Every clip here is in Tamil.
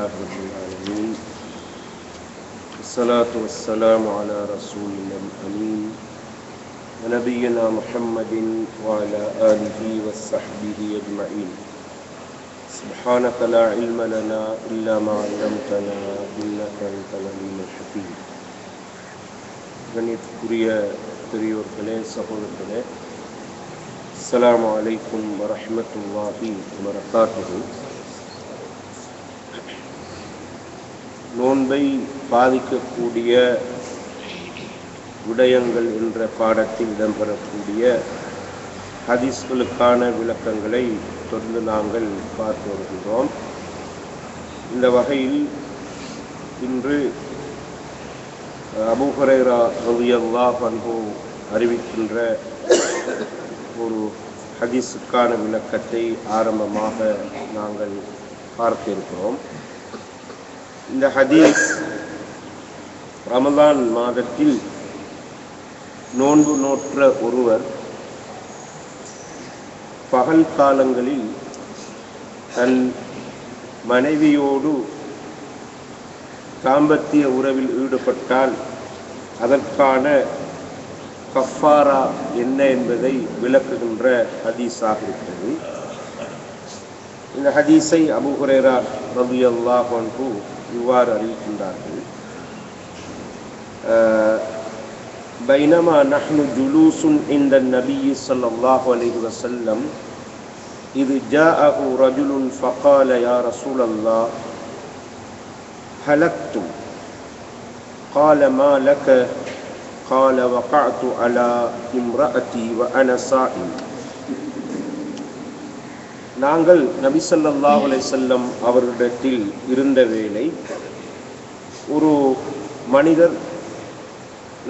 لله رب العالمين والصلاة والسلام على رسولنا الأمين ونبينا محمد وعلى آله وصحبه أجمعين سبحانك لا علم لنا إلا ما علمتنا إنك أنت العليم الحكيم. கண்ணியத்துக்குரிய பெரியோர்களே, சகோதரர்களே, அஸ்ஸலாமு அலைக்கும் வரஹ்மத்துல்லாஹி வபரகாத்துஹு. நோன்பை பாதிக்கக்கூடிய விடயங்கள் என்ற பாடத்தில் இடம்பெறக்கூடிய ஹதீஸ்களுக்கான விளக்கங்களை தொடர்ந்து நாங்கள் பார்த்து வருகிறோம். இந்த வகையில் இன்று அபூ ஹுரைரா ரலியல்லாஹு அன்ஹு அறிவிக்கின்ற ஒரு ஹதீஸுக்கான விளக்கத்தை ஆரம்பமாக நாங்கள் பார்க்க இருக்கிறோம். இந்த ஹதீஸ் ரமலான் மாதத்தில் நோன்பு நோற்ற ஒருவர் பகல் காலங்களில் தன் மனைவியோடு தாம்பத்திய உறவில் ஈடுபட்டால் அதற்கான கஃபாரா என்ன என்பதை விளக்குகின்ற ஹதீஸாக இருக்கிறது. இந்த ஹதீஸை அபூ ஹுரைரா ரலியல்லாஹு அன்ஹு இவ்வாறு அறிவிக்கின்றார்கள். பைனமா நஹ்னு ஜுலூசுன் இன்த நபிய் ஸல்லல்லாஹு அலைஹி வஸல்லம் இத் ஜாஅஹு ரஜுலுன் ஃபகால யா ரசூலல்லாஹ் ஹலக்து قال ما لك قال وقعت على امرأتي وأنا صائم. நாங்கள் நபி ஸல்லல்லாஹு அலைஹி வஸல்லம் அவர்களிடத்தில் இருந்த வேளை ஒரு மனிதர்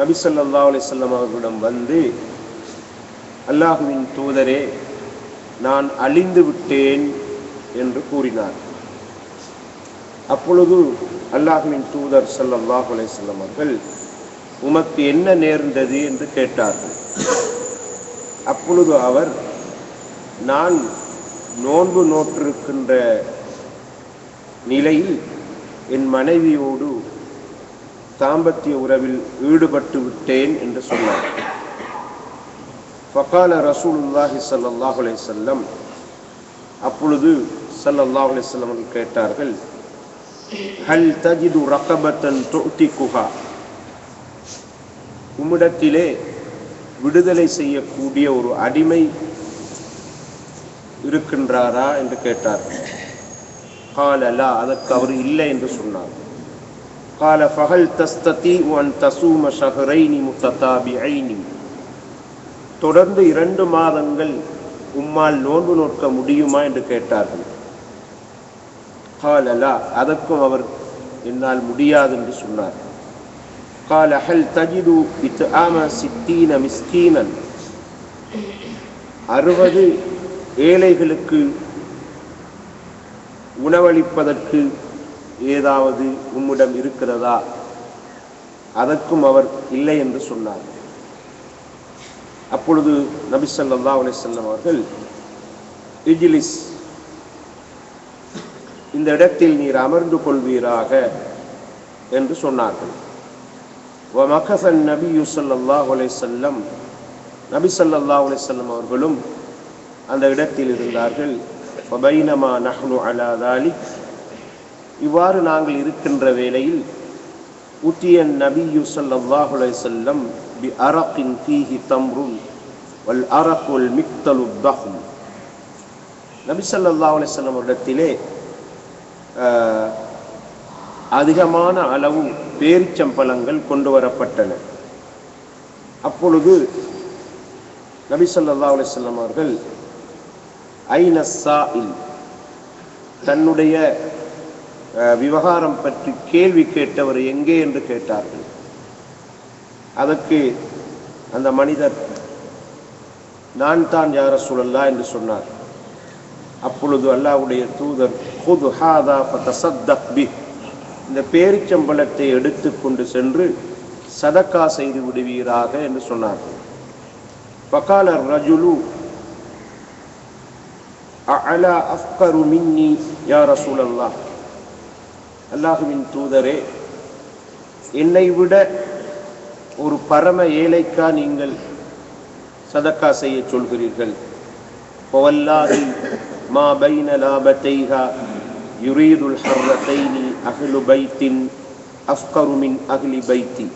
நபி ஸல்லல்லாஹு அலைஹி வஸல்லம் அவர்களிடம் வந்து, அல்லாஹ்வின் தூதரே, நான் அழிந்து விட்டேன் என்று கூறினார். அப்பொழுது அல்லாஹ்வின் தூதர் ஸல்லல்லாஹு அலைஹி வஸல்லம் அவர்கள், உமக்கு என்ன நேர்ந்தது என்று கேட்டார்கள். அப்பொழுது அவர், நான் நோன்பு நோற்றிருக்கின்ற நிலையில் என் மனைவியோடு தாம்பத்திய உறவில் ஈடுபட்டு விட்டேன் என்று சொன்னார். ஃபகால ரசூலுல்லாஹி ஸல்லல்லாஹு அலைஹி வஸல்லம், அப்பொழுது ஸல்லல்லாஹு அலைஹி வஸல்லம் அவர்கள் கேட்டார்கள், ஹல் தஜிது ரகபத்தன் துஅதிகுஹா, உம்மிடத்திலே விடுதலை செய்யக்கூடிய ஒரு அடிமை இருக்கின்றாரா என்று கேட்டார்கள். கால லா, அதற்கு அவர் இல்லை என்று சொன்னார். கால ஃபஹல் தஸ்ததீஉ அன் தஸூம ஷஹ்ரைனி முத்ததாபிஐனி, தொடர்ந்து 2 மாதங்கள் உம்மால் நோன்பு நோக்க முடியுமா என்று கேட்டார்கள். கால லா, அதற்கும் அவர் என்னால் முடியாது என்று சொன்னார். கால ஹல் தஜிது இத்ஆம 60 மிஸ்கீனன், 60 ஏழைகளுக்கு உணவளிப்பதற்கு ஏதாவது உம்மிடம் இருக்கிறதா? அதற்கும் அவர் இல்லை என்று சொன்னார். அப்பொழுது நபி ஸல்லல்லாஹு அலைஹி வஸல்லம் அவர்கள், இஜ்லிஸ், இந்த இடத்தில் நீர் அமர்ந்து கொள்வீராக என்று சொன்னார்கள். வமகஸ நபியு ஸல்லல்லாஹு அலைஹி வஸல்லம், நபி ஸல்லல்லாஹு அலைஹி வஸல்லம் அவர்களும் அந்த இடத்தில் இருந்தார்கள். ஃபபைனமா நஹ்னு அலா தாலிக், இவ்வாறு நாங்கள் இருக்கின்ற வேளையில், உத்திய நபியு ஸல்லல்லாஹு அலைஹி வஸல்லம் பி அரகின் ஃபீஹி தம்ருன் வல் அரகுல் மிக்தலு தஹ்ம், நபி ஸல்லல்லாஹு அலைஹி வஸல்லம் இடத்திலே அதிகமான அளவு பேரிச்சம்பழங்கள் கொண்டு வரப்பட்டன. அப்பொழுது நபி ஸல்லல்லாஹு அலைஹி வஸல்லம் அவர்கள், ஐன ஸாஇல், தன்னுடைய விவகாரம் பற்றி கேள்வி கேட்டவர் எங்கே என்று கேட்டார்கள். அதற்கு அந்த மனிதர், நான் தான் யா ரசூலல்லாஹ் என்று சொன்னார். அப்பொழுது அல்லாஹ்வுடைய தூதர், குது ஹாதா ஃபதஸத்தக் பிஹ், இந்த பேரிச்சம்பழத்தை எடுத்து கொண்டு சென்று சதக்கா செய்து விடுவீராக என்று சொன்னார்கள். ஃபகால ரஜுலு அலா அஃப்கரு மின்னி யா ரசூலல்லாஹ், அல்லாஹுவின் தூதரே, என்னை விட ஒரு பரம ஏழைக்கா நீங்கள் சதக்கா செய்ய சொல்கிறீர்கள்? வல்லாஹி மா பைன லாபத்தைஹா யுரீதுல் ஹர்ரத்தைனி அஹ்லு பைத்தின் அஃப்கரு மின் அஹ்லி பைத்தி.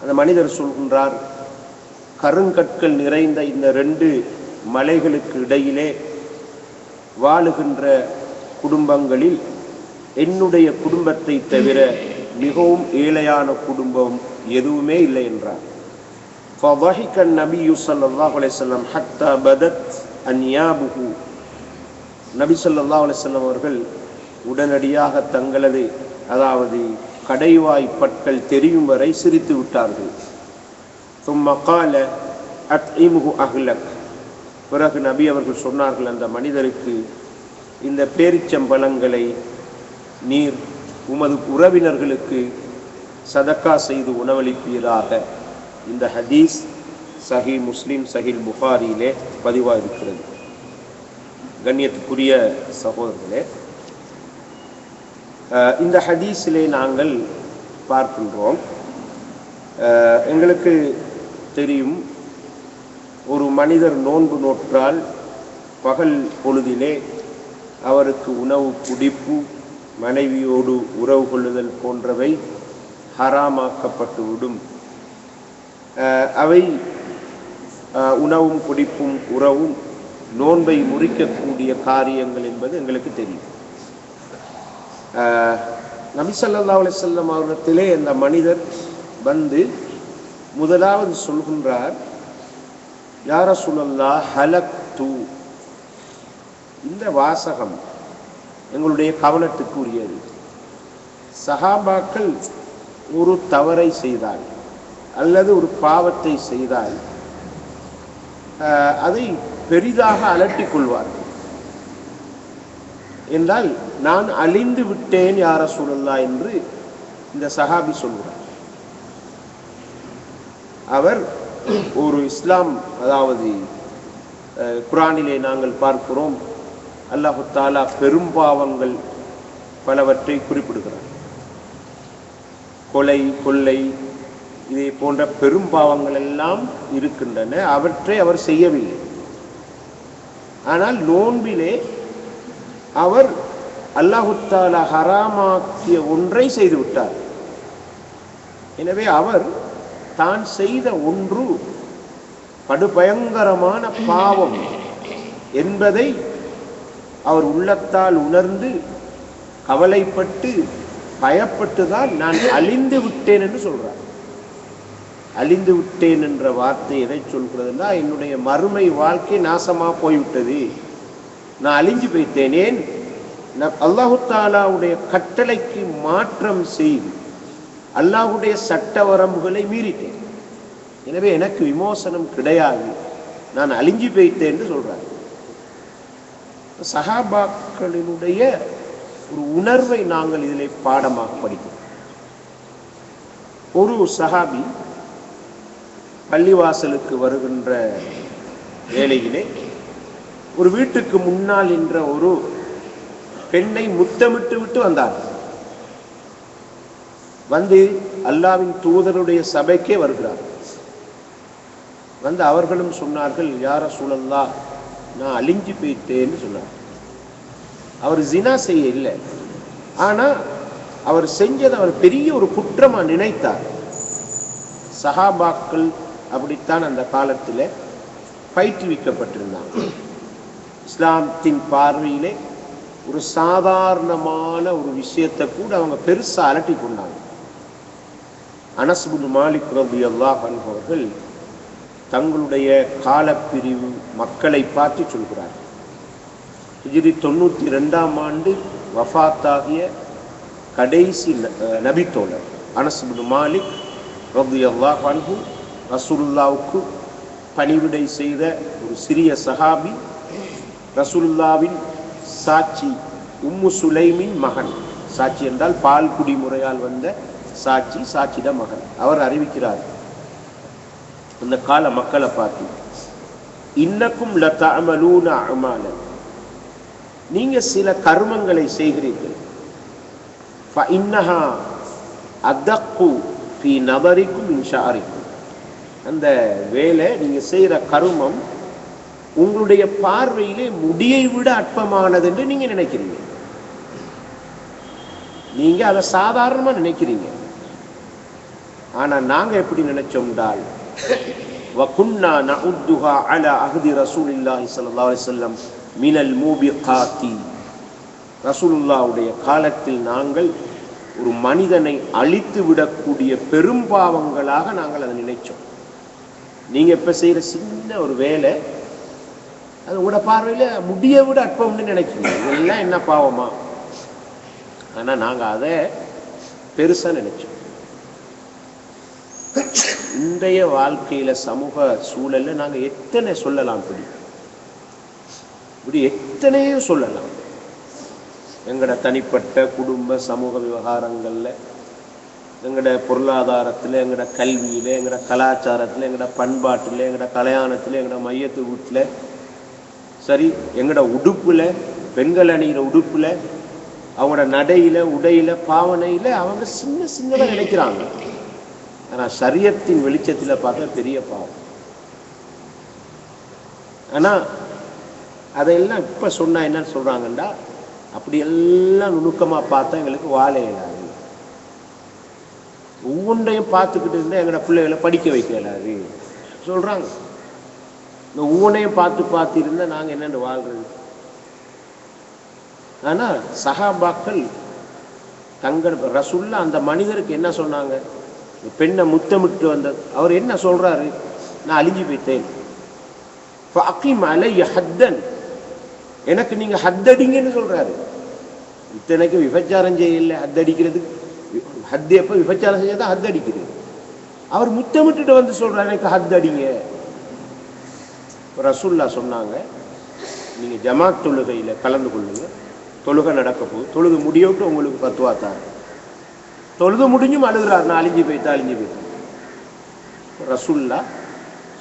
அந்த மனிதர் சொல்கின்றார், கருங்கற்கள் நிறைந்த இந்த 2 மலைகளுக்கு இடையிலே வாழுகின்ற குடும்பங்களில் என்னுடைய குடும்பத்தை தவிர மிகவும் ஏழையான குடும்பம் எதுவுமே இல்லை என்றார். فضحك النبي صلى الله عليه وسلم حتى بدت أنيابه. நபி ஸல்லல்லாஹு அலைஹி வஸல்லம் அவர்கள் உடனடியாக தங்களது அதாவது கடைவாய் பற்கள் தெரியும் வரை சிரித்து விட்டார்கள். ثم قال أطعمه أهلك. பிறகு நபி அவர்கள் சொன்னார்கள், அந்த மனிதருக்கு இந்த பேரிச்சம்பழங்களை நீர் உமது உறவினர்களுக்கு சதக்கா செய்து உணவளிப்பீராக. இந்த ஹதீஸ் சஹீஹ் முஸ்லிம், சஹீஹ் புகாரியிலே பதிவாக இருக்கிறது. கண்ணியத்துக்குரிய சகோதரர்களே, இந்த ஹதீஸிலே நாங்கள் பார்க்கின்றோம், எங்களுக்கு தெரியும், ஒரு மனிதர் நோன்பு நோற்றால் பகல் பொழுதிலே அவருக்கு உணவு, குடிப்பு, மனைவியோடு உறவு கொள்ளுதல் போன்றவை ஹராமாக்கப்பட்டுவிடும். அவை உணவும் குடிப்பும் உறவும் நோன்பை முறிக்கக்கூடிய காரியங்கள் என்பது எங்களுக்கு தெரியும். நபி ஸல்லல்லாஹு அலைஹி வஸல்லம் அவர்களிடத்திலே அந்த மனிதர் வந்து முதலாவது சொல்கின்றார், யா ரசூலல்லாஹ் ஹலக்து. இந்த வாசகம் எங்களுடைய கவனத்துக்கு உரியது. சஹாபாக்கள் ஒரு தவறை செய்தால் அல்லது ஒரு பாவத்தை செய்தால் அதை பெரிதாக அலட்டிக் கொள்வார்கள். என்றால் நான் அழிந்து விட்டேன் யா ரசூலல்லாஹ் என்று இந்த சஹாபி சொல்கிறார். அவர் ஒரு இஸ்லாம், அதாவது குர்ஆனிலே நாங்கள் பார்க்கிறோம், அல்லாஹு தஆலா பெரும்பாவங்கள் பலவற்றை குறிப்பிடுகிறார். கொலை, கொள்ளை, இதே போன்ற பெரும்பாவங்கள் எல்லாம் இருக்கின்றன. அவற்றை அவர் செய்யவில்லை. ஆனால் நோன்பிலே அவர் அல்லாஹு தஆலா ஹராமாக்கிய ஒன்றை செய்து விட்டார். எனவே அவர் தான் செய்த ஒன்று படுபயங்கரமான பாவம் என்பதை அவர் உள்ளத்தால் உணர்ந்து கவலைப்பட்டு பயப்பட்டுதான் நான் அழிந்து விட்டேன் என்று சொல்றார். அழிந்து விட்டேன் என்ற வார்த்தை எதை சொல்கிறதுனா, என்னுடைய மறுமை வாழ்க்கை நாசமா போய்விட்டது, நான் அழிஞ்சு போய்த்தேன். ஏன்? அல்லாஹு தஆலாவுடைய கட்டளைக்கு மாற்றம் செய்து அல்லாஹுடைய சட்ட வரம்புகளை மீறிட்டேன். எனவே எனக்கு விமோசனம் கிடையாது, நான் அழிஞ்சு போய்த்தேன் என்று சொல்றார். சஹாபாக்களினுடைய ஒரு உணர்வை நாங்கள் இதிலே பாடமாக படிக்கிறோம். ஒரு சஹாபி பள்ளிவாசலுக்கு வருகின்ற வேளையிலே ஒரு வீட்டுக்கு முன்னால் என்ற ஒரு பெண்ணை முத்தமிட்டு விட்டு வந்தார். வந்து அல்லாஹ்வின் தூதருடைய சபைக்கே வருகிறார். வந்து அவர்களும் சொன்னார்கள், யா ரசூலல்லாஹ், நான் அழிஞ்சு போயிட்டேன்னு சொன்னார். அவர் ஜினா செய்ய இல்லை, ஆனா அவர் செஞ்சதை அவர் பெரிய ஒரு குற்றமா நினைத்தார். சஹாபாக்கள் அப்படித்தான் அந்த காலத்தில் பயிற்றுவிக்கப்பட்டிருந்தாங்க. இஸ்லாத்தின் பார்வையிலே ஒரு சாதாரணமான ஒரு விஷயத்தை கூட அவங்க பெருசா அலட்டி கொண்டாங்க. அனஸ் பின் மாலிக் ரலியல்லாஹு அன்ஹு அவர்கள் தங்களுடைய காலப்பிரிவு மக்களை பார்த்து சொல்கிறார். ஹிஜ்ரி 92ஆம் ஆண்டு வஃபாத்தாகிய கடைசி நபித்தோழர் அனஸ் பின் மாலிக் ரலியல்லாஹு அன்ஹு, ரசூலுல்லாவுக்கு பணிவிடை செய்த ஒரு சிறிய சஹாபி, ரசூலுல்லாவின் சாட்சி உம்மு சுலைமின் மகன். சாட்சி என்றால் பால் குடி முறையால் வந்த சாட்சி, சாட்சிட மகன். அவர் அறிவிக்கிறார் அந்த கால மக்களை பார்த்து, இன்னக்கும் லதஅமலூன அமாலன், நீங்க சில கர்மங்களை செய்கிறீர்கள், ஃபஇன்னஹா அதக்கு ஃபீ நபரிக்கும் மின் ஷஅரிக்கும். அந்த வேலை நீங்க செய்யற கருமம் உங்களுடைய பார்வையிலே முடியை விட அற்பமானது என்று நீங்க நினைக்கிறீங்க. நீங்க அதை சாதாரணமா நினைக்கிறீங்க. ஆனா நாங்க எப்படி நினைச்சோம்டால் வகுன்னா நஉத்துஹா அலா அஹ்தி ரசூலில்லாஹி ஸல்லல்லாஹு அலைஹி வஸல்லம் மினல் மூபிகாத்தி. ரசூலுல்லாஹ்வுடைய காலத்தில் நாங்கள் ஒரு மனிதனை அழித்து விடக்கூடிய பெரும்பாவங்களாக நாங்கள் அதை நினைச்சோம். நீங்க இப்ப செய்யற சின்ன ஒரு வேலை அது உங்களோட பார்வையில முடிய விட அற்பம்னு நினைக்கிறீங்க. இதெல்லாம் என்ன பாவமா? ஆனா நாங்க அதை பெருசா நினைச்சோம். இன்றைய வாழ்க்கையில சமூக சூழல்ல நாங்க எத்தனை சொல்லலாம், இப்படி எத்தனையோ சொல்லலாம். எங்கட தனிப்பட்ட குடும்ப சமூக விவகாரங்கள்ல, எங்கட பொருளாதாரத்துல, எங்கட கல்வியில, எங்கட கலாச்சாரத்துல, எங்கட பண்பாட்டுல, எங்கட கல்யாணத்துல, எங்கட மையத்து வீட்டுல, சரி எங்கட உடுப்புல, பெண்கள் அணிகிற உடுப்புல, அவங்களோட நடையில, உடையில, பாவனையில அவங்க சின்ன சின்னதா நினைக்கிறாங்க. ஆனா ஷரியத்தின் வெளிச்சத்துல பார்த்தா பெரிய பாவம். ஆனா அதையெல்லாம் இப்ப சொன்னா என்ன சொல்றாங்கண்டா, அப்படி எல்லாம் நுணுக்கமா பார்த்தா எங்களுக்கு வாழ இயலாது, ஒவ்வொன்றையும் பார்த்துக்கிட்டு இருந்தா எங்கட பிள்ளைகளை படிக்க வைக்க இயலாது சொல்றாங்க. இந்த ஒவ்வொன்றையும் பார்த்து இருந்தா நாங்க என்னென்று வாழ்றது? ஆனா சஹாபாக்கள் தங்கள் ரசூலுல்லாஹ் அந்த மனிதருக்கு என்ன சொன்னாங்க? பெண்ணை முத்தமிட்டு வந்த அவர் என்ன சொல்றாரு? நான் அழிஞ்சு போயிட்டேன், எனக்கு நீங்க ஹத்தடிங்கன்னு சொல்றாரு. இத்தனைக்கு விபச்சாரம் செய்யல, ஹத்தடிக்கிறதுக்கு ஹத்து எப்ப விபச்சாரம் செய்யதான் ஹத்தடிக்கிறது. அவர் முத்தமிட்டு வந்து சொல்றாரு எனக்கு ஹத்தடிங்க. ரசூலுல்லாஹ் சொன்னாங்க, நீங்க ஜமாத் தொழுகையில கலந்து கொள்ளுங்க, தொழுகை நடக்க போகுது, தொழுது முடியவிட்டு உங்களுக்கு பத்துவா தான். தொழுது முடிஞ்சும் அழுகிறார், நான் அழிஞ்சு போயிட்டேன். ரசூலுல்லாஹ்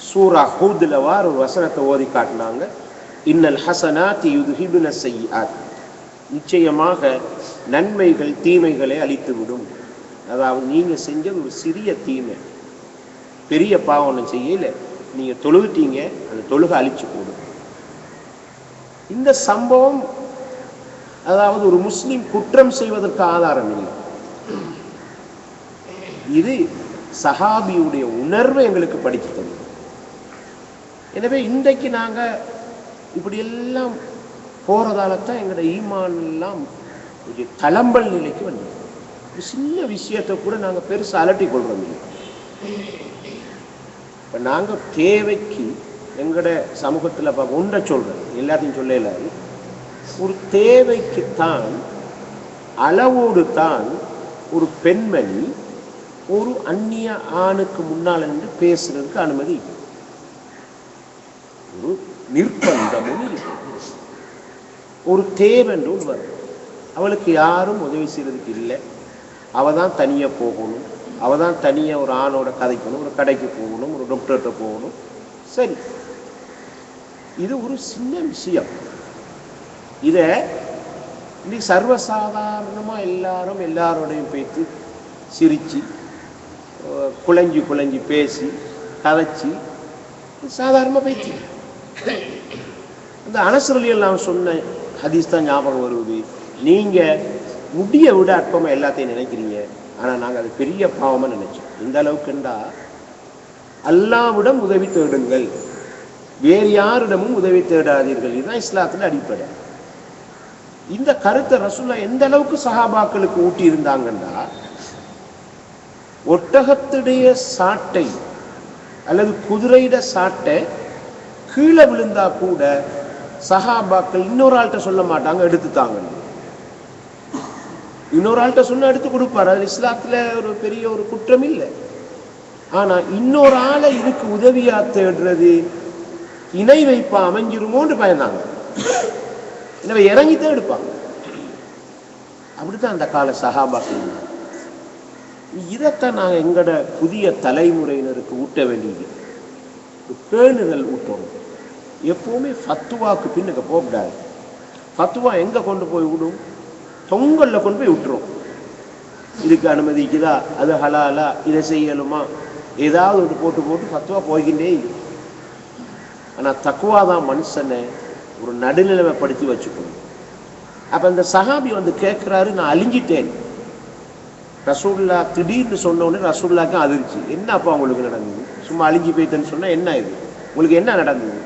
சூரா ஹூத்ல ஒரு வசனத்தை ஓதி காட்டினாங்க, இன்னல் ஹசனாத்தி யுத்ஹிபுன ஸய்யிஆத், நிச்சயமாக நன்மைகள் தீமைகளை அழித்து விடும். அதாவது நீங்க செஞ்ச ஒரு சிறிய தீமை, பெரிய பாவம் செய்யல, நீங்க தொழுகிட்டீங்க, அந்த தொழுகை அழிச்சு போடும். இந்த சம்பவம் அதாவது ஒரு முஸ்லிம் குற்றம் செய்வதற்கு ஆதாரம் இல்லை. இது சஹாபியுடைய உணர்வை எங்களுக்கு படித்து தரும். எனவே இன்றைக்கு நாங்க இப்படி எல்லாம் போறதால தான் எங்களோட ஈமான் எல்லாம் ஒரு தளம்பல் நிலைக்கு வந்தது. ஒரு சின்ன விஷயத்தை கூட நாங்க பெருசா அலட்டி கொள்றோம் இல்லை. இப்ப நாங்க தேவைக்கு எங்கட சமூகத்துல ஒன்றை சொல்றோம், எல்லாத்தையும் சொல்லல, ஒரு தேவைக்குத்தான் அளவோடு தான் ஒரு பெண்மணி ஒரு அந்நிய ஆணுக்கு முன்னால் என்று பேசுறதுக்கு அனுமதி, ஒரு நிர்பந்தமும் இருக்கு. ஒரு தேவென்று வரும், அவளுக்கு யாரும் உதவி செய்யறதுக்கு இல்லை, அவ தான் தனியா போகணும், அவ தான் தனியா ஒரு ஆணோட கதைக்கணும், ஒரு கடைக்கு போகணும், ஒரு டாக்டர்கிட்ட போகணும். சரி, இது ஒரு சின்ன விஷயம். இத இன்னைக்கு சர்வசாதாரணமா எல்லாரும் எல்லாரோடையும் பேசி சிரிச்சு குழஞ்சி பேசி கதைச்சி சாதாரணமா பேச்சு. அந்த அனஸ் ரலியல்லாஹு அன்ஹு சொன்ன ஹதீஸ் தான் ஞாபகம் வருவது, நீங்க முடிய விட அற்பமா எல்லாத்தையும் நினைக்கிறீங்க, ஆனா நாங்க அது பெரிய பாவமா நினைச்சோம். இந்த அளவுக்குண்டா அல்லாஹ்விடம் உதவி தேடுங்கள், வேறு யாரிடமும் உதவி தேடாதீர்கள். இதுதான் இஸ்லாத்துல அடிப்படை. இந்த கருத்தை ரசூலுல்லாஹ் எந்த அளவுக்கு சஹாபாக்களுக்கு ஊட்டி இருந்தாங்கன்னா, ஒட்டகத்துடைய சாட்டை அல்லது குதிரையிட சாட்டை கீழே விழுந்தா கூட சஹாபாக்கள் இன்னொரு ஆள்கிட்ட சொல்ல மாட்டாங்க, எடுத்துத்தாங்க. இன்னொரு ஆள்கிட்ட சொன்ன எடுத்து கொடுப்பாரு, அது இஸ்லாத்துல ஒரு பெரிய ஒரு குற்றம் இல்லை. ஆனா இன்னொரு ஆளை இதுக்கு உதவியா தேடுறது இணை வைப்பா அமைஞ்சிருமோன்னு பயந்தாங்க. எனவே இறங்கித்தான் எடுப்பாங்க. அப்படித்தான் அந்த கால சஹாபாக்கள். இதைத்தான் நாங்கள் எங்கட புதிய தலைமுறையினருக்கு ஊட்ட வேண்டியது, பேணுதல் ஊட்டணும். எப்பவுமே ஃபத்துவாக்கு பின்னுக்கு போகக்கூடாது. ஃபத்துவா எங்க கொண்டு போய் விடும்? தொங்கல்ல கொண்டு போய் விட்டுரும். இதுக்கு அனுமதிக்குதா, அது ஹலாலா, இதை செய்யலுமா, ஏதாவது ஒன்று போட்டு போட்டு ஃபத்வா போய்கின்றே இல்லை. ஆனால் தக்குவா தான் மனுஷனை ஒரு நடுநிலைமைப்படுத்தி வச்சுக்கணும். அப்போ இந்த சஹாபி வந்து கேட்குறாரு, நான் அழிஞ்சிட்டேன். ரசூல்லா திடீர்னு சொன்னோடனே ரசூல்லாக்கு அதிர்ச்சி. என்ன அப்போ உங்களுக்கு நடந்தது? சும்மா அழிஞ்சு போயிட்டேன்னு சொன்னால் என்ன இது, உங்களுக்கு என்ன நடந்தது?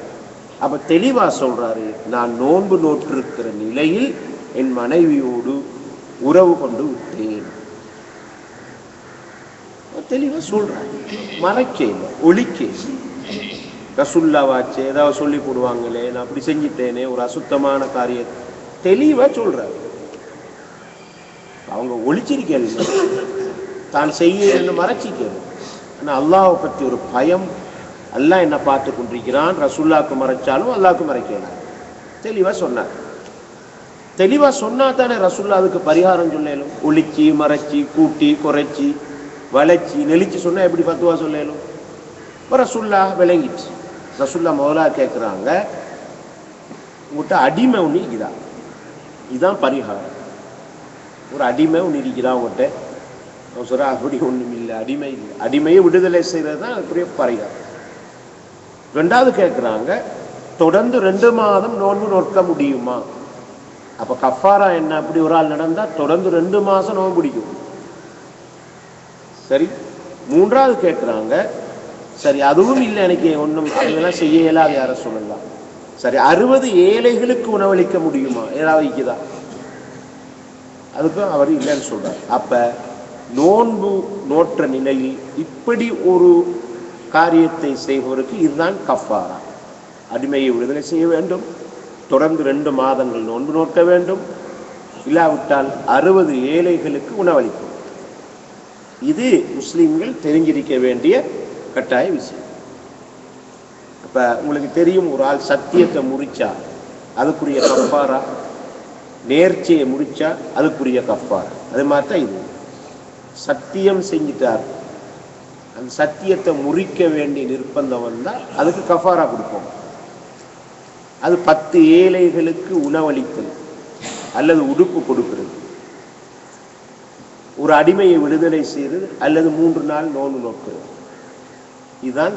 அப்போ தெளிவாக சொல்கிறாரு, நான் நோன்பு நோற்றிருக்கிற நிலையில் என் மனைவியோடு உறவு கொண்டு விட்டேன். தெளிவாக சொல்கிறாரு, மறைக்க இல்லை, ஒழிக்க. ரசூல்லாவாச்சு ஏதாவது சொல்லி போடுவாங்களே, நான் அப்படி செஞ்சிட்டேனே, ஒரு அசுத்தமான காரியம், தெளிவாக சொல்கிறாரு. அவங்க ஒழிச்சிருக்கேன், தான் செய்ய மறைச்சிக்கணும். ஆனால் அல்லாஹை பற்றி ஒரு பயம், அல்லாஹ் என்ன பார்த்து கொண்டிருக்கிறான், ரசூல்லாவுக்கு மறைச்சாலும் அல்லாஹ்வுக்கு மறைக்கலாம். தெளிவாக சொன்னார். தெளிவாக சொன்னா தானே ரசூல்லா அதுக்கு பரிகாரம் சொல்லலும். ஒழிச்சி மறைச்சி கூட்டி குறைச்சி வளைச்சி நெளிச்சு சொன்னா எப்படி ஃபத்வா சொல்லலும்? இப்போ ரசூல்லா விளங்கிச்சு. ரசூல்லா முதலா கேட்குறாங்க, உங்கள்கிட்ட அடிமை ஒன்று இருக்குதா, இதுதான் பரிகாரம். ஒரு அடிமை ஒன்று இருக்கிறா உங்கள்கிட்ட சொல்ற, அப்படி ஒன்றும் இல்லை, அடிமை இல்லை, அடிமையை விடுதலை செய்கிறது தான் அதுக்குரிய பரிகாரம். ரெண்டாவது கேட்குறாங்க, தொடர்ந்து 2 மாதம் நோன்பு நோக்க முடியுமா? அப்போ கஃபாரா என்ன? அப்படி ஒரு ஆள் நடந்தால் தொடர்ந்து 2 மாதம் நோன்பு பிடிக்கும். சரி. மூன்றாவது கேட்குறாங்க, சரி அதுவும் இல்லை, எனக்கு ஒன்றும் அதெல்லாம் செய்ய இயலாது, யார சொல்லலாம். சரி 60 ஏழைகளுக்கு உணவளிக்க முடியுமா? ஏதாவது வைக்குதா? அதுக்கும் அவர் இல்லைன்னு சொல்றார். அப்ப நோன்பு நோற்ற நிலையில் இப்படி ஒரு காரியத்தை செய்பவருக்கு இதுதான் கஃபாரா. அடிமையை விடுதலை செய்ய வேண்டும், தொடர்ந்து 2 மாதங்கள் நோன்பு நோக்க வேண்டும், இல்லாவிட்டால் 60 ஏழைகளுக்கு உணவளிக்கும். இது முஸ்லிம்கள் தெரிஞ்சிருக்க வேண்டிய கட்டாய விஷயம். அப்ப உங்களுக்கு தெரியும், ஒரு ஆள் சத்தியத்தை முறிச்சா அதுக்குரிய கஃபாரா, நேர்ச்சியை முறிச்சா அதுக்குரிய கஃபாரா. அது மாதிரி தான் இது. சத்தியம் செஞ்சிட்டார், அந்த சத்தியத்தை முறிக்க வேண்டிய நிர்பந்தம் வந்தால் அதுக்கு கஃபாரா கொடுப்போம். அது 10 ஏழைகளுக்கு உணவளித்தல் அல்லது உடுப்பு கொடுக்கிறது, ஒரு அடிமையை விடுதலை செய்வது அல்லது 3 நாள் நோன்பு நோக்கிறது. இதுதான்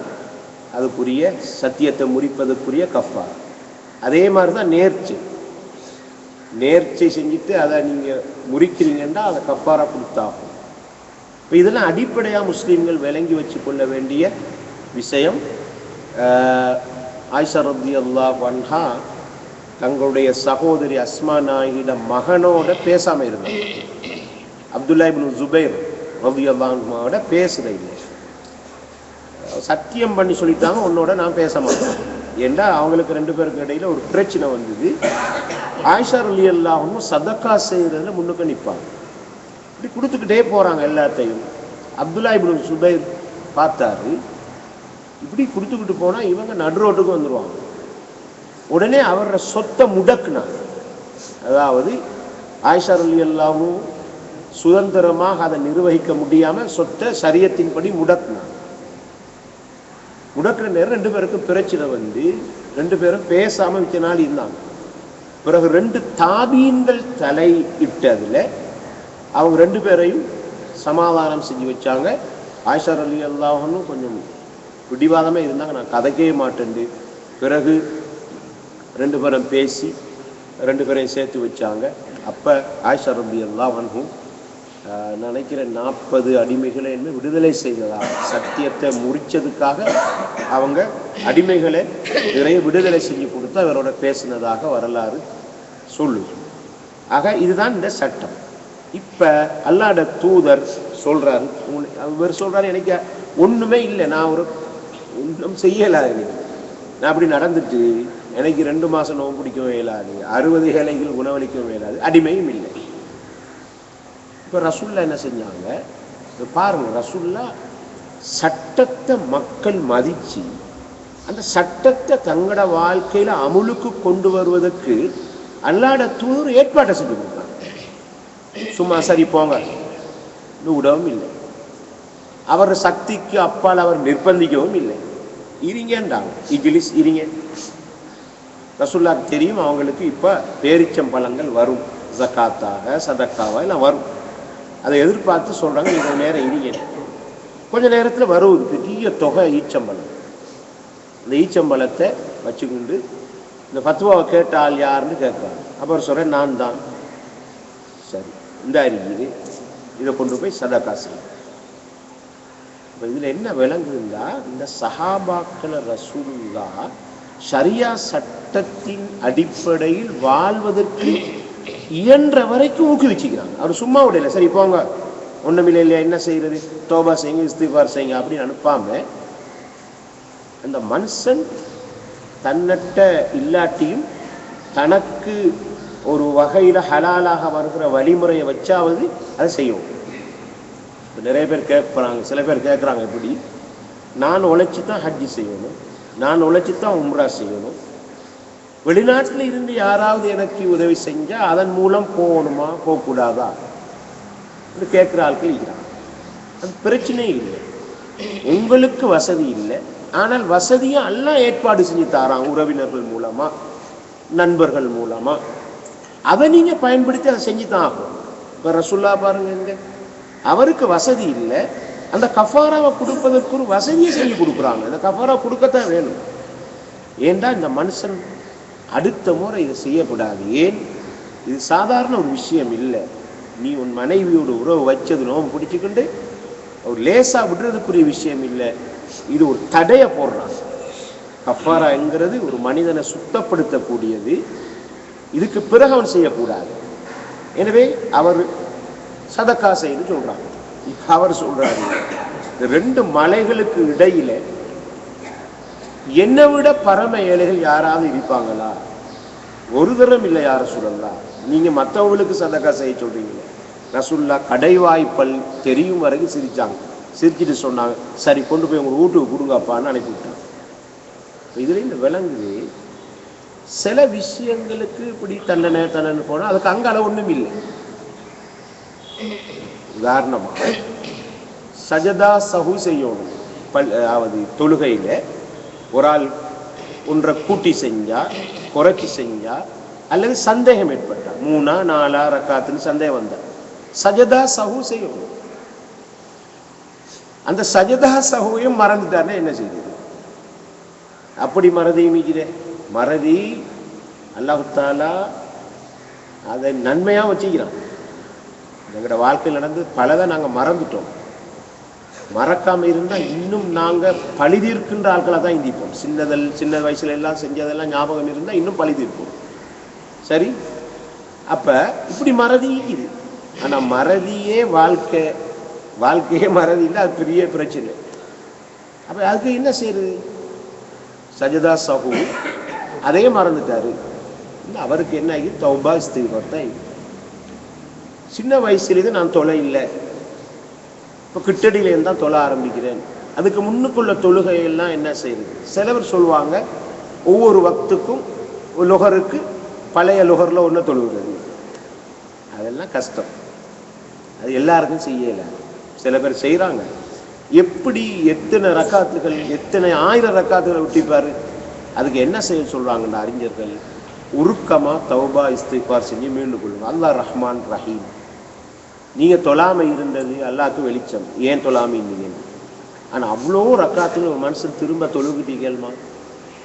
அதுக்குரிய சத்தியத்தை முறிப்பதற்குரிய கஃபாரா. அதே மாதிரி தான் நேர்ச்சி. நேர்ச்சி செஞ்சுட்டு அதை நீங்கள் முறிக்கிறீங்கன்னா அதை கஃபாரா கொடுத்தாகும். இப்போ இதெல்லாம் அடிப்படையாக முஸ்லீம்கள் விளங்கி வச்சு கொள்ள வேண்டிய விஷயம். ஆயிஷா ரலியல்லாஹு அன்ஹா தங்களுடைய சகோதரி அஸ்மா நாயிட மகனோட பேசாமல் இருந்தாங்க. அப்துல்லா இப்னு ஜுபைர் ரலியல்லாஹு அன்ஹுவோட பேசுறது இல்லை. சத்தியம் பண்ணி சொல்லிட்டாங்க, உன்னோட நான் பேச மாட்டேன். ஏன்னா அவங்களுக்கு 2 பேருக்கு இடையில ஒரு பிரச்சனை வந்தது. ஆயிஷா ரலியல்லாஹு அன்ஹா சதக்கா செய்யறதுல முன்னுக்கு நிற்பாங்க. இப்படி கொடுத்துக்கிட்டே போறாங்க எல்லாத்தையும். அப்துல்லா இப்னு ஜுபைர் பார்த்தாரு, இப்படி கொடுத்துக்கிட்டு போனா இவங்க நடுரோட்டுக்கு வந்துருவாங்க. உடனே அவரோட சொத்தை முடக்குனாங்க. அதாவது ஆயிஷா ரலியல்லாஹு சுதந்திரமாக அதை நிர்வகிக்க முடியாம சொத்தை சரியத்தின்படி முடக்குனாங்க. முடக்கிற நேரம் 2 பேருக்கும் பிரச்சனை வந்து 2 பேரும் பேசாம விச்ச நாள் இருந்தாங்க. பிறகு 2 தாபீன்கள் தலையிட்டதுல அவங்க 2 பேரையும் சமாதானம் செஞ்சு வச்சாங்க. ஆயிஷா ரலியல்லாஹு அன்ஹா கொஞ்சம் பிடிவாதமே இருந்தாங்க, நான் கதைக்கவே மாட்டேன். பிறகு 2 பேரும் பேசி 2 பேரையும் சேர்த்து வச்சாங்க. அப்போ ஆயிஷா ரலியல்லாஹு அன்ஹா நினைக்கிறேன் 40 அடிமைகளை என்ன விடுதலை செய்ததாக, சத்தியத்தை முறிச்சதுக்காக அவங்க அடிமைகளை நிறைய விடுதலை செஞ்சு கொடுத்து அவரோட பேசினதாக வரலாறு சொல்லுது. ஆக இதுதான் இந்த சட்டம். இப்ப அல்லாஹ்வுடைய தூதர் சொல்றாரு, அவர் சொல்றாரு, எனக்கு ஒண்ணுமே இல்லை, நான் ஒரு ஒன்றும் செய்யல, நான் அப்படி நடந்துட்டு எனக்கு 2 மாசம் நோன்பு பிடிக்கவும் இயலாது, 60 ஏழைகள் உணவளிக்கவும் இயலாது, அடிமையும் இல்லை. இப்போ ரசூல்லா என்ன செஞ்சாங்க பாருங்க, ரசூல்லா சட்டத்தை மக்கள் மதிச்சு அந்த சட்டத்தை தங்களோட வாழ்க்கையில அமுலுக்கு கொண்டு வருவதற்கு அல்லாஹ்வுடைய தூதர் ஏற்பாட்டை செஞ்சு கொடுத்தாங்க. சும்மா சரி போங்க விடவும் இல்லை, அவர் சக்திக்கு அப்பால் அவர் நிர்பந்திக்கவும் இல்லை. இருங்கன்றாங்க, இஜ்லிஸ் இருங்க. ரசூலுல்லாஹ்க்கு தெரியும் அவங்களுக்கு இப்ப பேரிச்சம் பழங்கள் வரும், ஜக்காத்தாக சதக்காவா எல்லாம் வரும். அதை எதிர்பார்த்து சொல்கிறாங்க, நீ கொஞ்சம் நேரம் இருங்க. கொஞ்ச நேரத்தில் வருவது பெரிய தொகை ஈச்சம்பழம். இந்த ஈச்சம்பழத்தை வச்சுக்கொண்டு இந்த ஃபத்வாவை கேட்ட ஆள் யாருன்னு கேட்குறாங்க. அப்புறம் சொல்கிறேன், நான் தான். சரி, இந்த அறிகுது, இதை கொண்டு போய் சதகா செய்யும். இப்போ இதில் என்ன விளங்குதுன்னா, இந்த சஹாபாக்கள ரசூலுல்லாஹ் ஷரியா சட்டத்தின் அடிப்படையில் வாழ்வதற்கு இயன்ற வரைக்கும் ஊக்குவிச்சுக்கிறாங்க. அவர் சும்மா விடல, சரி போங்க ஒன்றுமில்லை இல்லையா, என்ன செய்யறது, தோபா செய்யுங்க, இஸ்திஃபார் செய்யுங்க அப்படின்னு அனுப்பாம, அந்த மனுஷன் தன்னட்ட இல்லாட்டியும் தனக்கு ஒரு வகையில் ஹலாலாக வருகிற வழிமுறையை வச்சாவது அதை செய்யும். நிறைய பேர் கேட்குறாங்க, சில பேர் கேட்குறாங்க, எப்படி நான் உழைச்சி தான் ஹஜ்ஜி செய்யணும், நான் உழைச்சி தான் உம்ரா செய்யணும், வெளிநாட்டில் இருந்து யாராவது எனக்கு உதவி செஞ்சால் அதன் மூலம் போகணுமா போகக்கூடாதா கேட்குற ஆட்கள் இருக்கிறாங்க. அது பிரச்சனையே இல்லை. உங்களுக்கு வசதி இல்லை, ஆனால் வசதியை எல்லாம் ஏற்பாடு செஞ்சு தாரான், உறவினர்கள் மூலமா நண்பர்கள் மூலமா. அதை நீங்க பயன்படுத்தி அதை செஞ்சு தான் ஆகும். இப்போ ரசூல்லா பாருங்க, அவருக்கு வசதி இல்லை, அந்த கஃபாராவை கொடுப்பதற்கு ஒரு வசதியை செஞ்சு கொடுக்குறாங்க. அந்த கஃபாரா கொடுக்கத்தான் வேணும். ஏன்டா இந்த மனுஷன் அடுத்த முறை இதை செய்யக்கூடாது. ஏன், இது சாதாரண ஒரு விஷயம் இல்லை. நீ உன் மனைவியோட உறவு வச்சது நோம்பு பிடிச்சிக்கிண்டு ஒரு லேசா விடுறதுக்குரிய விஷயம் இல்லை. இது ஒரு தடையை போடுறான். கஃபாராங்கிறது ஒரு மனிதனை சுத்தப்படுத்தக்கூடியது. இதுக்கு பிறகு அவன் செய்யக்கூடாது. எனவே அவர் சதக்கா செய்து சொல்றாங்க. அவர் சொல்றாரு, ரெண்டு மலைகளுக்கு இடையில என்னை விட பரம ஏழைகள் யாராவது இருப்பாங்களா? ஒரு தரம் இல்லை யார சொல்லலாம். நீங்க மற்றவங்களுக்கு சதக்கா செய்ய சொல்றீங்களே. ரசூல்லா கடைவாய்ப்பல் தெரியும் வரைக்கும் சிரிச்சாங்க. சிரிச்சுட்டு சொன்னாங்க, சரி கொண்டு போய் உங்க வீட்டுக்கு கொடுங்கப்பான்னு அனுப்பி விட்டாங்க. இதுல இந்த விலங்குது சில விஷயங்களுக்கு இப்படி தண்டனை போனா அதுக்கு அங்கால ஒண்ணும் இல்லை. உதாரணமா சஜதா சஹு செய்யணும். அதாவது தொழுகையில ஒரு ஆள் ஒன்றை கூட்டி செஞ்சா, குறைச்சி செஞ்சா, அல்லது சந்தேகம் ஏற்பட்டா, 3 4 ரக்காத்துன்னு சந்தேகம் வந்தா சஜதா சஹு செய்யணும். அந்த சஜதா சஹுவையும் மறந்துட்டாருன்னா என்ன செய்யுது? அப்படி மறதியும் மறதி அல்லாஹ் தஆலா அதை நன்மையா வச்சுக்கிறான். எங்களோட வாழ்க்கையில் நடந்து பலதை நாங்கள் மறந்துட்டோம். மறக்காம இருந்தா இன்னும் நாங்க பழிதீர்க்கின்ற ஆட்களாக தான் இந்திப்போம். சின்ன வயசுல எல்லாம் செஞ்சதெல்லாம் ஞாபகம் இருந்தா இன்னும் பழிதீர்ப்போம். சரி, அப்ப இப்படி மறதி இது. ஆனா மறதியே வாழ்க்கையே மறதி இல்லை, அது பெரிய பிரச்சனை. அப்ப அதுக்கு என்ன செய்யுது? சஜதா சஹு அதே மறந்துட்டாரு. அவருக்கு என்ன ஆகி தௌபா இஸ்திக்ஃபார் தான். சின்ன வயசுலேருந்து நான் தொலை இல்லை, இப்போ கிட்டடியிலேருந்து தான் தொலை ஆரம்பிக்கிறேன். அதுக்கு முன்னுக்குள்ள தொழுகையெல்லாம் என்ன செய்யுது? சிலவர் சொல்லுவாங்க ஒவ்வொரு வக்துக்கும் லொஹருக்கு பழைய லொஹரில் ஒன்று தொழுகிறது. அதெல்லாம் கஷ்டம், அது எல்லாருக்கும் செய்யலை. சில பேர் செய்கிறாங்க. எப்படி எத்தனை ரக்காத்துகள், எத்தனை 1000 ரக்காத்துகளை விட்டிப்பாரு. அதுக்கு என்ன செய்ய சொல்கிறாங்கன்ற அறிஞர்கள், உருக்கமா தௌபா இஸ்திக்ஃபார் செஞ்சு மீண்டு கொள்ளுங்க. அல்லாஹ் ரஹ்மான் ரஹீம். நீங்கள் தொழாமை இருந்தது அல்லாஹ்க்கு வெளிச்சம், ஏன் தொழாமை இருந்தீங்க? ஆனால் அவ்வளோ ரக்காத்துன்னு ஒரு மனுஷன் திரும்ப தொழுகிட்டீங்கள்மா,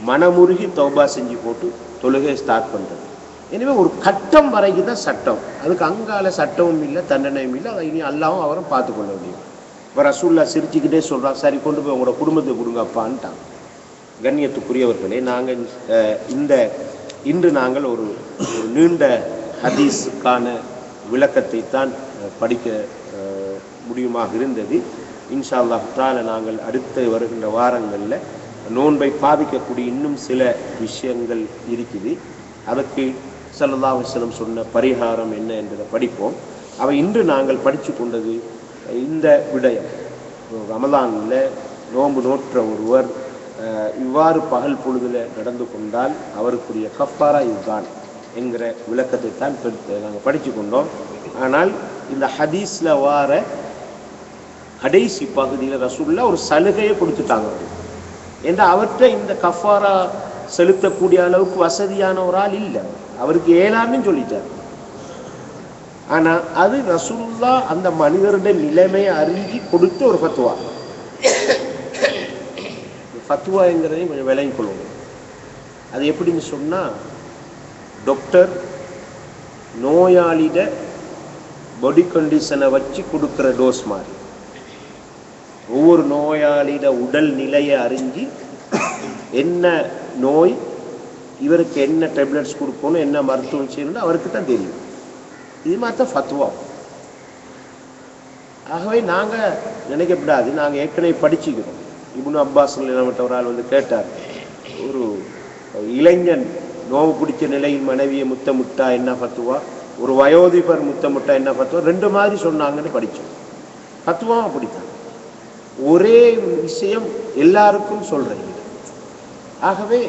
மனமுருகி தௌபா செஞ்சு போட்டு தொழுகையை ஸ்டார்ட் பண்ணுறது. எனவே ஒரு கட்டம் வரைக்கும் தான் சட்டம். அதுக்கு அங்கால சட்டமும் இல்லை, தண்டனையும் இல்லை. அதை இனி அல்லாவும் அவரும் பார்த்து கொள்ள முடியும். இப்போ ரசூல்லா சிரிச்சுக்கிட்டே சொல்கிறான், சரி கொண்டு போய் உங்களோட குடும்பத்தை கொடுங்கப்பான்ட்டான். கண்ணியத்துக்குரியவர்களே, நாங்கள் இன்று நாங்கள் ஒரு நீண்ட ஹதீஸுக்கான விளக்கத்தை தான் படிக்க முடியுமாக இருந்தது. இன்ஷா அல்லாஹ் தஆலா நாங்கள் அடுத்து வருகின்ற வாரங்களில் நோன்பை பாதிக்கக்கூடிய இன்னும் சில விஷயங்கள் இருக்குது. அதற்கு ஸல்லல்லாஹு அலைஹி வஸல்லம் சொன்ன பரிகாரம் என்ன என்பதை படிப்போம். அவை இன்று நாங்கள் படித்து கொண்டது இந்த விடயம். ரமலானில் நோன்பு நோற்ற ஒருவர் இவ்வாறு பகல் பொழுதில் நடந்து கொண்டால் அவருக்குரிய கஃபாரா இதுதான் என்கிற விளக்கத்தை தான் நாங்கள் படித்து கொண்டோம். ஆனால் இந்த ஹதீஸில் வார கடைசி பகுதியில் ரசூலுல்லாஹ் ஒரு சலுகையை கொடுத்துட்டாங்க. ஏன்னா அவர்கிட்ட இந்த கஃபாரா செலுத்தக்கூடிய அளவுக்கு வசதியான ஒரு ஆள் இல்லை, அவருக்கு ஏலாமே சொல்லிட்டார். ஆனா அது ரசூலுல்லாஹ் அந்த மனிதருடைய நிலைமையை அறிஞ்சு கொடுத்த ஒரு ஃபத்வா. ஃபத்வாங்கிறதையும் கொஞ்சம் விளங்கிக் கொள்ளணும். அது எப்படின்னு சொன்னா, டாக்டர் நோயாளிட பாடி கண்டிஷனை வச்சு கொடுக்குற டோஸ் மாதிரி. ஒவ்வொரு நோயாளிட உடல் நிலையை அறிஞ்சு என்ன நோய், இவருக்கு என்ன டேப்லெட்ஸ் கொடுக்கணும், என்ன மருத்துவம் செய்யணும்னு அவருக்கு தான் தெரியும். இது மாதிரி தான் ஃபத்வா. ஆகவே நாங்கள் நினைக்கப்படாது, நாங்கள் ஏற்கனவே படிச்சுக்கிறோம். இப்னு அப்பாஸ் நம்மகிட்ட ஒரு ஆள் வந்து கேட்டார், ஒரு இளைஞன் நோவு பிடிச்ச நிலையில் மனைவியை முத்தமிட்டா என்ன ஃபத்வா, ஒரு வயோதிபர் முத்தமிட்டா என்ன ஃபத்வா, ரெண்டு மாதிரி சொன்னாங்கன்னு படித்தோம். ஃபத்வா அப்படித்தான், ஒரே விஷயம் எல்லாருக்கும் சொல்கிறீங்க. ஆகவே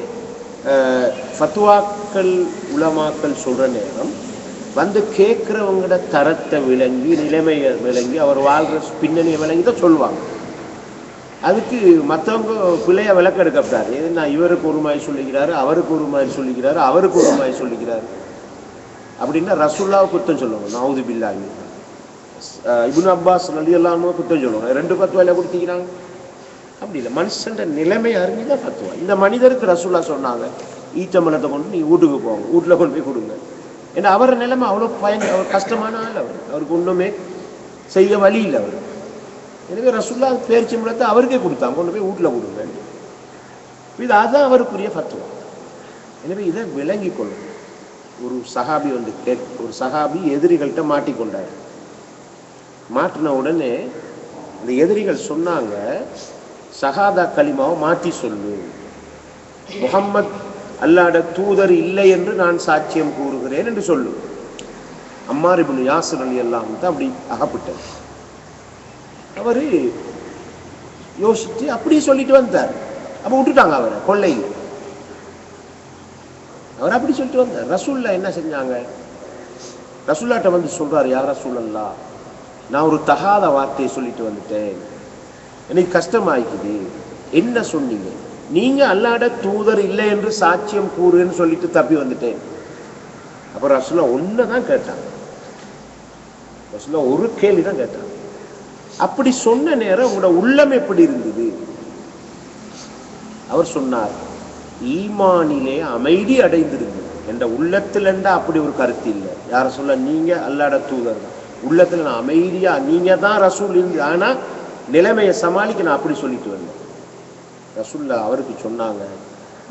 ஃபத்வாக்கள் உலமாக்கள் சொல்கிற நேரம் வந்து கேட்குறவங்களோட தரத்தை விளங்கி, நிலைமையை விளங்கி, அவர் வாழ்கிற பின்னணியை விளங்கி தான் சொல்லுவாங்க. அதுக்கு மற்றவங்க பிள்ளைய விளக்கம் எடுக்கப்பட்டார். ஏன்னா இவருக்கு ஒரு மாதிரி சொல்லிக்கிறாரு, அவருக்கு ஒரு மாதிரி சொல்லிக்கிறாரு, அவருக்கு ஒரு மாதிரி சொல்லிக்கிறாரு அப்படின்னா ரசூலுல்லாஹ் குத்தம் சொல்லுவாங்க. நவுது பில்லாஹி. இப்னு அப்பாஸ் ரலியல்லாஹு அன்ஹு குத்தம் சொல்லுவாங்க. ரெண்டு ஃபத்வால கொடுத்திக்கிறாங்க. அப்படி இல்லை, மனுஷன் நிலைமை அறிஞ்சுதான் ஃபத்வா. இந்த மனிதருக்கு ரசூலுல்லாஹ் சொன்னாங்க, ஈச்சம்பழத்தை கொண்டு நீ வீட்டுக்கு போங்க, வீட்டில் கொண்டு போய் கொடுங்க. ஏன்னா அவர் நிலைமை அவ்வளோ அவர் கஷ்டமான ஆள். அவருக்கு ஒன்றுமே செய்ய வழி இல்லை அவர். எனவே ரசூலுல்லாஹ் பேரிச்சம்பழத்தை அவருக்கே கொடுத்தாங்க, கொண்டு போய் வீட்டில் கொடுங்க. இது அதுதான் அவருக்குரிய ஃபத்வா. எனவே இதை விளங்கி கொள்ளும். ஒரு சஹாபி வந்து ஒரு சஹாபி எதிரிகள்கிட்ட மாட்டிக்கொண்டார். மாட்டின உடனே அந்த எதிரிகள் சொன்னாங்க, ஷஹாதா கலிமாவை மாற்றி சொல்லு, முஹம்மத் அல்லாஹ்வுடைய தூதர் இல்லை என்று நான் சாட்சியம் கூறுகிறேன் என்று சொல்லு. அம்மார் இப்னு யாசிர் ரலியல்லாஹு அன்ஹு அப்படி அகப்பட்டார். அவர் யோசிச்சு அப்படி சொல்லிட்டு வந்தார். அப்ப விட்டுட்டாங்க அவரை கொள்ளையில். அவர் அப்படி சொல்லிட்டு வந்தார். ரசூலுல்லாஹ் என்ன செஞ்சாங்க, ரசூலுல்லாஹ்ட்ட வந்து சொல்றாரு, யா ரசூலல்லாஹ், நான் ஒரு தகாத வார்த்தையை சொல்லிட்டு வந்துட்டேன், எனக்கு கஷ்டமாயிக்குது. என்ன சொன்னீங்க? நீங்க அல்லாஹ்வுடைய தூதர் இல்லை என்று சாட்சியம் கூறுன்னு சொல்லிட்டு தப்பி வந்துட்டேன். அப்ப ரசூலுல்லாஹ் ஒன்னுதான் கேட்டாங்க. ரசூலுல்லாஹ் ஒரு கேள்விதான் கேட்டாங்க. அப்படி சொன்ன நேரம் உங்களோட உள்ளம் எப்படி இருந்தது? அவர் சொன்னார், ஈமானிலே அமைதி அடைந்திருந்தது. என்ற உள்ளத்துல இருந்தா அப்படி ஒரு கருத்து இல்லை. யார சொல்ல, நீங்க அல்லாஹ்வுடைய தூதர் தான், உள்ளத்துல நான் அமைதியா, நீங்க தான் ரசூல் இருந்து, ஆனா நிலைமையை சமாளிக்க நான் அப்படி சொல்லிட்டு வந்தேன். ரசூலுல்லாஹ் அவருக்கு சொன்னாங்க,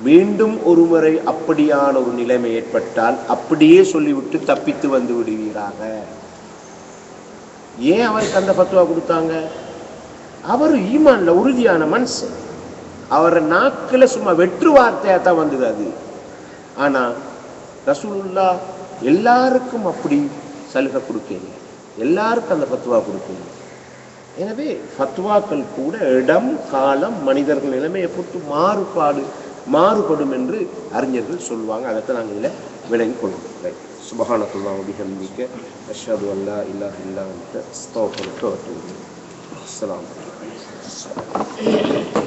மீண்டும் ஒரு முறை அப்படியான ஒரு நிலைமை ஏற்பட்டால் அப்படியே சொல்லிவிட்டு தப்பித்து வந்து விடுவீராக. ஏன் அவருக்கு அந்த ஃபத்வா கொடுத்தாங்க? அவர் ஈமான்ல உறுதியான மனுஷன். அவரை நாக்கில் சும்மா வெற்று வார்த்தையா தான் வந்தது அது. ஆனா ரசூலுல்லாஹ் எல்லாருக்கும் அப்படி சலுகை கொடுக்கல, எல்லாருக்கும் அந்த ஃபத்வா கொடுக்கல. எனவே ஃபத்வாக்கள் கூட இடம், காலம், மனிதர்கள் நிலைமையை பொறுத்து மாறுபடும் என்று அறிஞர்கள் சொல்லுவாங்க. அதைத்தான் நாங்கள் இதில் விளங்கி கொள்வோம். சுப்ஹானல்லாஹி வ பிஹம்திஹி அஷ்ஹது அன் லா இலாஹ இல்லா அன்த அஸ்தக்ஃபிருக வ அத்தூபு இலைக். அஸ்ஸலாமு அலைக்கும்.